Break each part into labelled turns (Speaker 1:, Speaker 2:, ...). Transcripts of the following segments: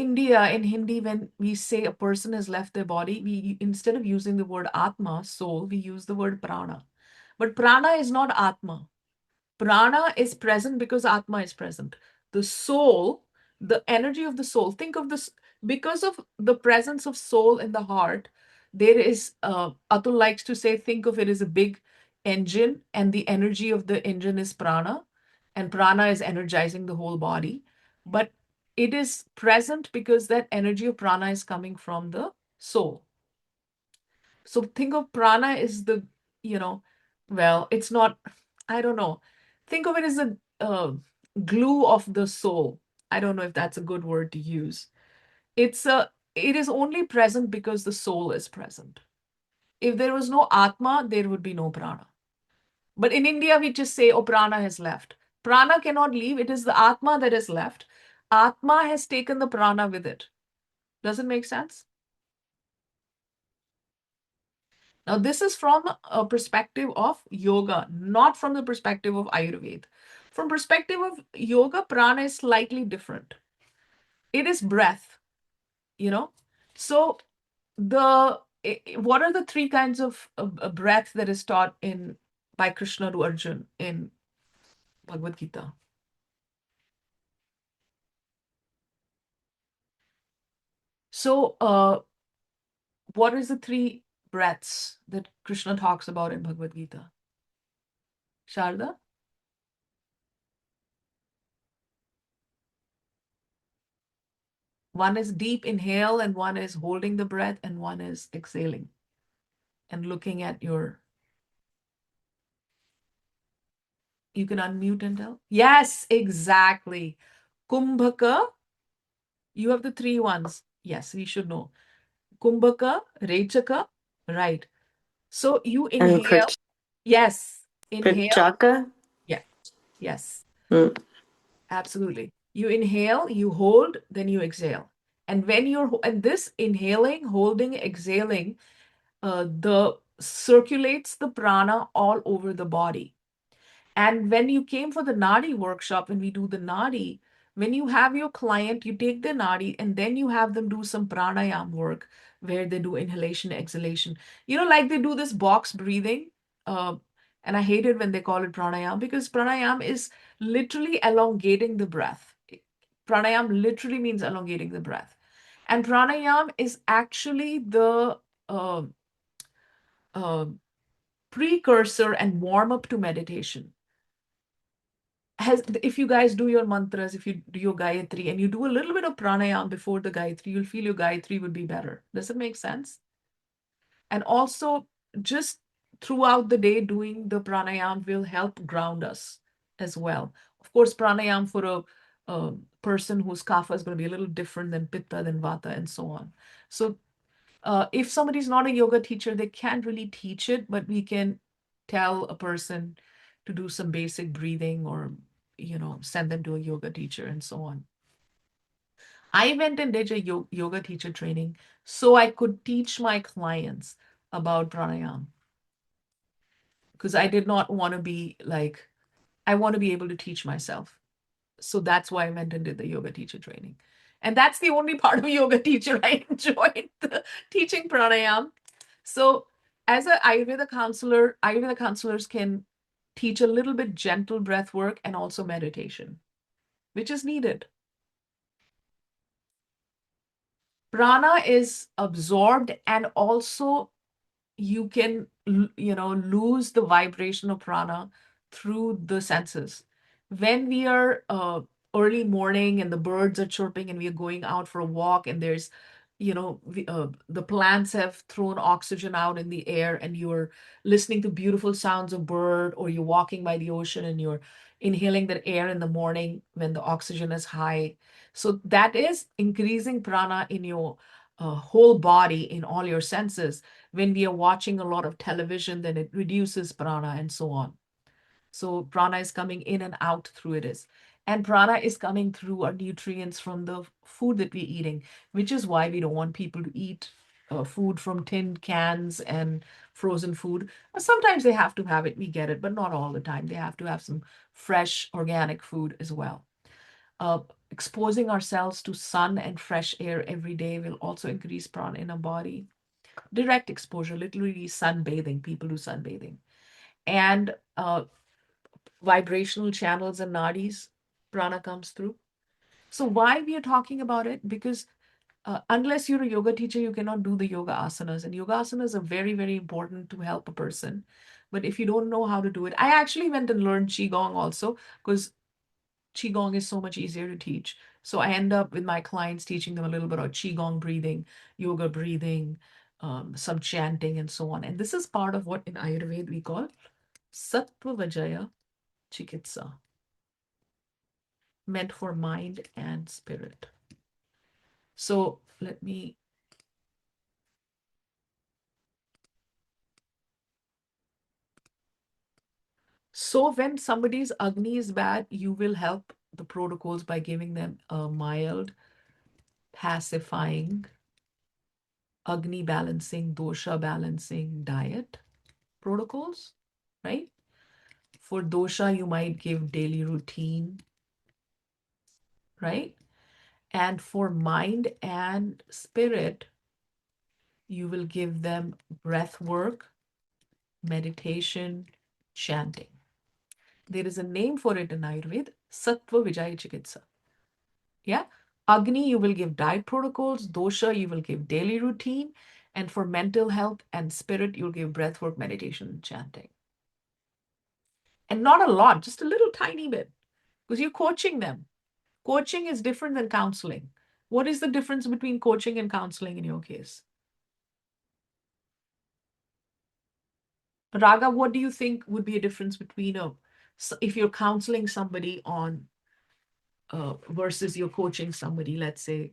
Speaker 1: India, in Hindi, when we say a person has left their body, we instead of using the word Atma, soul, we use the word prana. But prana is not Atma. Prana is present because Atma is present. The soul, the energy of the soul, think of this because of the presence of soul in the heart. There is, Atul likes to say, think of it as a big engine, and the energy of the engine is prana, and prana is energizing the whole body. But it is present because that energy of prana is coming from the soul. So think of prana is the, you know, well, it's not, I don't know. Think of it as a glue of the soul. I don't know if that's a good word to use. It is only present because the soul is present. If there was no Atma, there would be no prana. But in India, we just say, oh, prana has left. Prana cannot leave. It is the Atma that has left. Atma has taken the prana with it. Does it make sense? Now, this is from a perspective of yoga, not from the perspective of Ayurveda. From perspective of yoga, prana is slightly different. It is breath, you know. So what are the three kinds of breath that is taught in by Krishna to Arjun in Bhagavad Gita? So, what is the three breaths that Krishna talks about in Bhagavad Gita? Sharda? One is deep inhale, and one is holding the breath, and one is exhaling and looking at your. You can unmute and tell. Yes, exactly. Kumbhaka, you have the three ones. Yes, we should know. Kumbhaka, Rechaka, right. So you
Speaker 2: And
Speaker 1: inhale. Yes, inhale.
Speaker 2: Prachaka?
Speaker 1: Yeah, yes,
Speaker 2: Mm.
Speaker 1: absolutely. You inhale, you hold, then you exhale. And when and this inhaling, holding, exhaling, the circulates the prana all over the body. And when you came for the Nadi workshop, when we do the Nadi, when you have your client, you take the Nadi and then you have them do some pranayam work where they do inhalation, exhalation. You know, like they do this box breathing. Uh, and I hate it when they call it pranayam because pranayam is literally elongating the breath. Pranayam literally means elongating the breath. And pranayam is actually the uh, uh, precursor and warm up to meditation. If you guys do your mantras, if you do your Gayatri and you do a little bit of pranayam before the Gayatri, you'll feel your Gayatri would be better. Does it make sense? And also, just throughout the day, doing the pranayam will help ground us as well. Of course, pranayam for a person whose kapha is going to be a little different than pitta, than vata, and so on. So, if somebody's not a yoga teacher, they can't really teach it, but we can tell a person to do some basic breathing or, send them to a yoga teacher and so on. I went and did a yoga teacher training so I could teach my clients about pranayam because I did not want to be like, I want to be able to teach myself. So that's why I went and did the yoga teacher training. And that's the only part of yoga teacher I enjoyed, the teaching pranayam. So as an Ayurveda counselors can teach a little bit gentle breath work and also meditation, which is needed. Prana is absorbed and also you can, lose the vibration of prana through the senses. When we are early morning and the birds are chirping and we are going out for a walk and there's, the plants have thrown oxygen out in the air and you're listening to beautiful sounds of bird, or you're walking by the ocean and you're inhaling that air in the morning when the oxygen is high. So that is increasing prana in your whole body, in all your senses. When we are watching a lot of television, then it reduces prana and so on. So prana is coming in and out through it is. And prana is coming through our nutrients from the food that we're eating, which is why we don't want people to eat food from tin cans and frozen food. Sometimes they have to have it, we get it, but not all the time. They have to have some fresh organic food as well. Uh, exposing ourselves to sun and fresh air every day will also increase prana in our body. Direct exposure, literally sunbathing, people do sunbathing. And vibrational channels and nadis, prana comes through. So why we are talking about it? Because unless you're a yoga teacher, you cannot do the yoga asanas. And yoga asanas are very, very important to help a person. But if you don't know how to do it, I actually went and learned Qigong also, because Qigong is so much easier to teach. So I end up with my clients teaching them a little bit of Qigong breathing, yoga breathing, some chanting, and so on. And this is part of what in Ayurveda we call Sattva Vajaya Chikitsa, meant for mind and spirit. So let me. So when somebody's Agni is bad, you will help the protocols by giving them a mild, pacifying, Agni balancing, dosha balancing diet protocols, right? For dosha, you might give daily routine, right? And for mind and spirit, you will give them breath work, meditation, chanting. There is a name for it in Ayurveda, Sattva Vijaya Chikitsa. Yeah. Agni, you will give diet protocols. Dosha, you will give daily routine. And for mental health and spirit, you'll give breath work, meditation, and chanting. And not a lot, just a little tiny bit, because you're coaching them. Coaching is different than counseling. What is the difference between coaching and counseling in your case? Raga, what do you think would be a difference between if you're counseling somebody on versus you're coaching somebody, let's say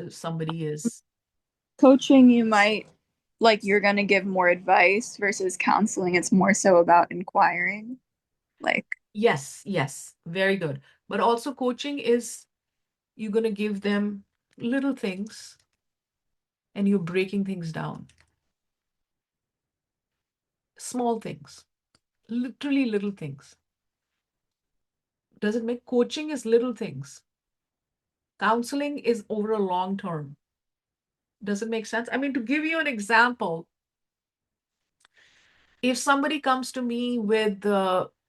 Speaker 1: somebody is.
Speaker 2: Coaching, you might like you're going to give more advice versus counseling. It's more so about inquiring. Like,
Speaker 1: Yes, yes, very good. But also coaching is you're going to give them little things and you're breaking things down. Small things, literally little things. Does it make coaching is little things? Counseling is over a long term. Does it make sense? I mean, to give you an example, if somebody comes to me with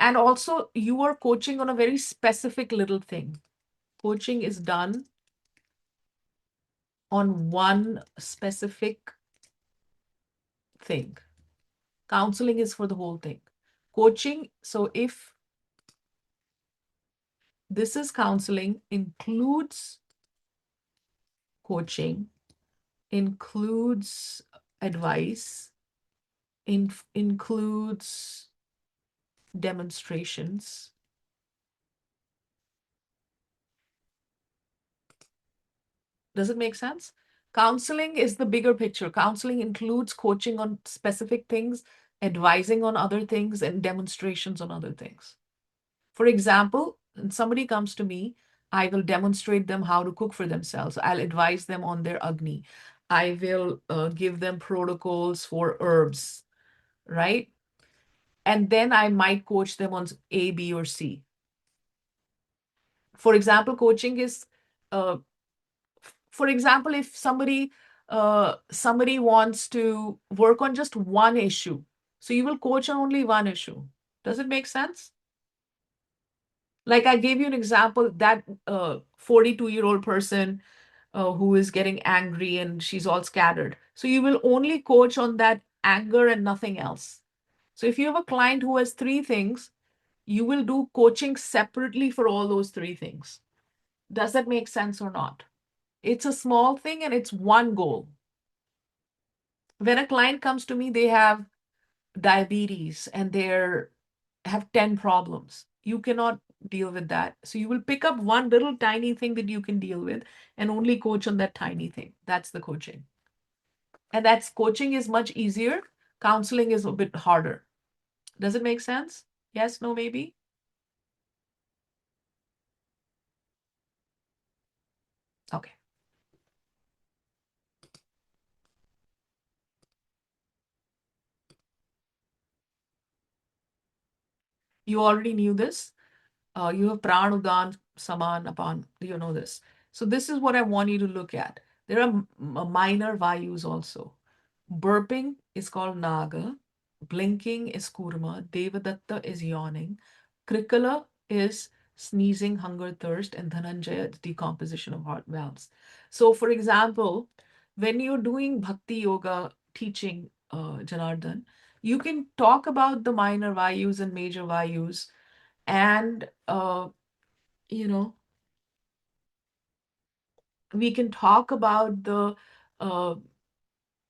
Speaker 1: and also you are coaching on a very specific little thing. Coaching is done on one specific thing. Counseling is for the whole thing. Coaching, so if this is counseling, includes coaching, includes advice, includes demonstrations. Does it make sense? Counseling is the bigger picture. Counseling includes coaching on specific things, advising on other things, and demonstrations on other things. For example, when somebody comes to me, I will demonstrate them how to cook for themselves. I'll advise them on their Agni. I will give them protocols for herbs, right? And then I might coach them on A, B, or C. For example, coaching is, uh, for example, if somebody wants to work on just one issue, so you will coach on only one issue. Does it make sense? Like I gave you an example, that 42-year-old person who is getting angry and she's all scattered. So you will only coach on that anger and nothing else. So if you have a client who has three things, you will do coaching separately for all those three things. Does that make sense or not? It's a small thing and it's one goal. When a client comes to me, they have diabetes and they're have 10 problems. You cannot deal with that. So you will pick up one little tiny thing that you can deal with and only coach on that tiny thing. That's the coaching. And that's coaching is much easier. Counseling is a bit harder. Does it make sense? Yes, no, maybe? Okay. You already knew this. You have Pran Udan saman, apan. You know this. So this is what I want you to look at. There are minor vayus also. Burping is called naga. Blinking is kurma. Devadatta is yawning. Krikala is sneezing, hunger, thirst, and dhananjaya is decomposition of heart valves. So, for example, when you're doing bhakti yoga teaching, Janardhan, you can talk about the minor vayus and major vayus, and you know we can talk about the uh,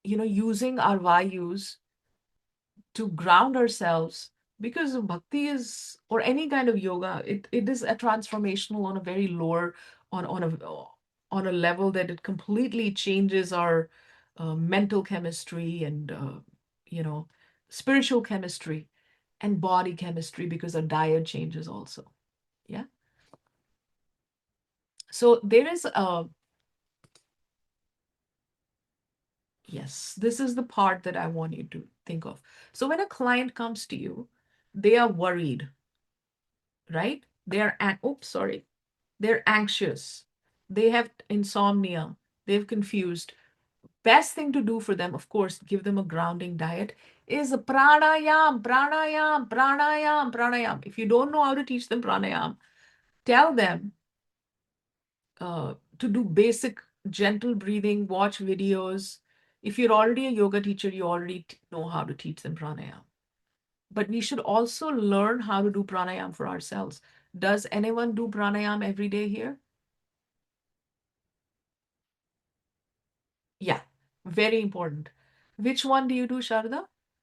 Speaker 1: using our vayus to ground ourselves, because bhakti is, or any kind of yoga, it is a transformational on a very lower, on a level that it completely changes our mental chemistry and you know spiritual chemistry and body chemistry, because our diet changes also. Yeah. So there is a yes, this is the part that I want you to think of. So when a client comes to you, they are worried, right? Oops, sorry. They're anxious. They have insomnia. They've confused. Best thing to do for them, of course, give them a grounding diet, is pranayam, pranayam, pranayam, pranayam. If you don't know how to teach them pranayam, tell them to do basic gentle breathing, watch videos. If you're already a yoga teacher, you already know how to teach them pranayam. But we should also learn how to do pranayam for ourselves. Does anyone do pranayam every day here? Yeah, very important. Which one do you do, Sharda?